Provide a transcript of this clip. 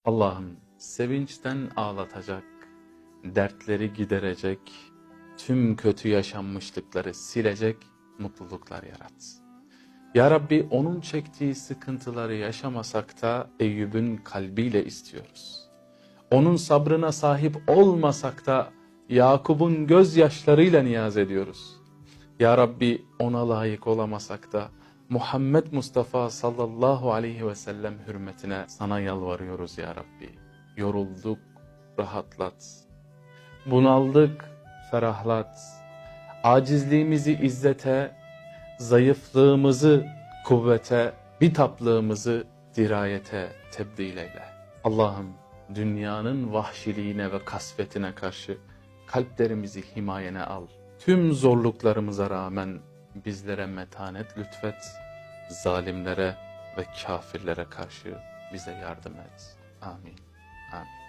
Allah'ım sevinçten ağlatacak, dertleri giderecek, tüm kötü yaşanmışlıkları silecek mutluluklar yarat. Ya Rabbi onun çektiği sıkıntıları yaşamasak da Eyyub'un kalbiyle istiyoruz. Onun sabrına sahip olmasak da Yakup'un gözyaşlarıyla niyaz ediyoruz. Ya Rabbi ona layık olamasak da Muhammed Mustafa sallallahu aleyhi ve sellem hürmetine sana yalvarıyoruz ya Rabbi. Yorulduk, rahatlat. Bunaldık, ferahlat. Acizliğimizi izzete, zayıflığımızı kuvvete, bitaplığımızı dirayete tebdil eyle. Allah'ım dünyanın vahşiliğine ve kasvetine karşı kalplerimizi himayene al. Tüm zorluklarımıza rağmen bizlere metanet lütfet, zalimlere ve kafirlere karşı bize yardım et. Amin. Amin.